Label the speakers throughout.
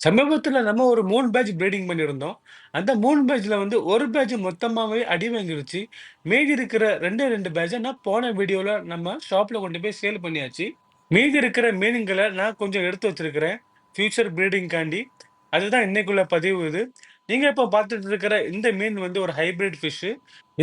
Speaker 1: சமீபத்தில நம்ம ஒரு 3 பேட்ச் ப்ரீடிங் பண்ணியிருந்தோம். அந்த 3 பேட்ச்ல வந்து 1 பேட்ச் மொத்தமாவே அடி வாங்கிருச்சு. மீதி இருக்கிற 2 பேட்ச்ச நான் போன வீடியோல நம்ம ஷாப்ல கொண்டு போய் சேல் பண்ணியாச்சு. மீதி இருக்கிற மீனுங்கள நான் கொஞ்சம் எடுத்து வச்சிருக்கிறேன். ஃபியூச்சர் ப்ரீடிங்காண்டி. அதுதான் இன்னைக்குள்ள பதிவு இது. நீங்க இப்ப பார்த்துட்டு இருக்கிற இந்த மீன் வந்து ஒரு ஹைபிரிட் ஃபிஷ்.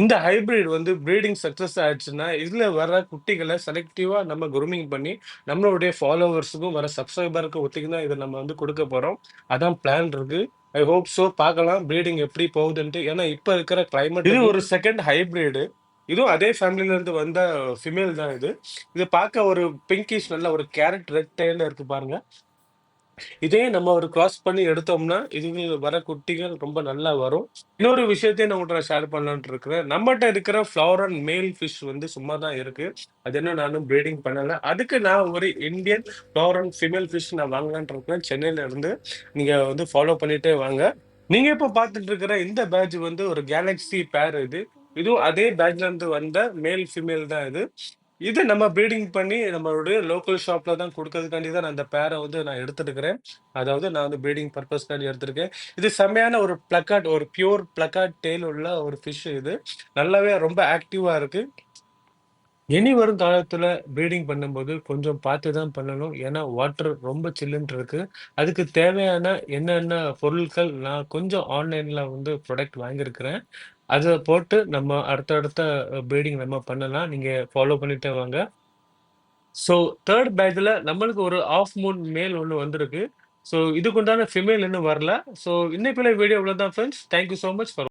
Speaker 1: இந்த ஹைபிரிட் வந்து ப்ரீடிங் சக்சஸ் ஆயிடுச்சுன்னா, இதுல வர குட்டிகள செலக்டிவா நம்ம குரூமிங் பண்ணி, நம்மளுடைய ஃபாலோவர்ஸுக்கும் வர சப்ஸ்கிரைபருக்கு ஒத்திக்கு தான் இத நம்ம வந்து குடுக்க போறோம். அதான் பிளான் இருக்கு. ஐ ஹோப் சோ பார்க்கலாம் ப்ரீடிங் எப்படி போகுதுன்ட்டு. ஏன்னா இப்ப இருக்கிற கிளைமேட் இது ஒரு செகண்ட் ஹைபிரிட். இதுவும் அதே ஃபேமிலில இருந்து வந்த ஃபீமேல் தான் இது. இது பார்க்க ஒரு பிங்கிஷ் நல்ல ஒரு கேரட் ரெட் டெயில்ல இருக்கு பாருங்க. இதே நம்ம ஒரு கிராஸ் பண்ணி எடுத்தோம்னா, இதுங்க வர குட்டிகள் ரொம்ப நல்லா வரும். இன்னொரு விஷயத்தையும் நான் உங்கள்ட்ட ஷேர் பண்ணலான்ட்டு இருக்கிறேன். நம்மட்ட இருக்கிற ஃப்ளவர் மேல் ஃபிஷ் வந்து சும்மா தான் இருக்கு. அது இன்னும் நானும் ப்ரீடிங் பண்ணல. அதுக்கு நான் ஒரு இந்தியன் ஃப்ளவர் ஃபீமேல் ஃபிஷ் நான் வாங்கலான்ட்டு இருக்கேன். சென்னையில இருந்து. நீங்க வந்து ஃபாலோ பண்ணிட்டே வாங்க. நீங்க இப்ப பார்த்துட்டு இருக்கிற இந்த பேட்ச் வந்து ஒரு கேலக்ஸி பேர் இது. இதுவும் அதே பேட்ச்ல இருந்து வந்த மேல், ஃபீமேல் தான் இது. இது நம்ம ப்ரீடிங் பண்ணி நம்மளுடைய லோக்கல் ஷாப்ல தான் குடுக்கறதுக்காண்டி தான் நான் அந்த பேர வந்து நான் எடுத்துருக்கிறேன். அதாவது நான் வந்து ப்ரீடிங் பர்ப்பஸ்க்காண்டி எடுத்திருக்கேன். இது செம்மையான ஒரு பிளக்கார்ட் ஒரு பியூர் பிளக்கார்ட் டெயில் உள்ள ஒரு ஃபிஷ் இது. நல்லாவே ரொம்ப ஆக்டிவா இருக்கு. இனி வரும் காலத்துல ப்ரீடிங் பண்ணும்போது கொஞ்சம் பார்த்து தான் பண்ணணும். ஏன்னா வாட்டர் ரொம்ப சில்லுன்ட்டு இருக்கு. அதுக்கு தேவையான என்னென்ன பொருட்கள் நான் கொஞ்சம் ஆன்லைன்ல வந்து ப்ராடக்ட் வாங்கியிருக்கிறேன். அத போட்டு நம்ம அடுத்தடுத்த ப்ரீடிங் நம்ம பண்ணலாம். நீங்க ஃபாலோ பண்ணிட்டே வாங்க. ஸோ 3 பேட்ச்ல நம்மளுக்கு ஒரு ஹாஃப் மூன் மேல் ஒண்ணு வந்திருக்கு. ஸோ இதுக்கு உண்டான ஃபீமேல் இன்னும் வரல. ஸோ இன்னைக்குள்ள வீடியோ இவ்வளவுதான் friends. Thank you so much for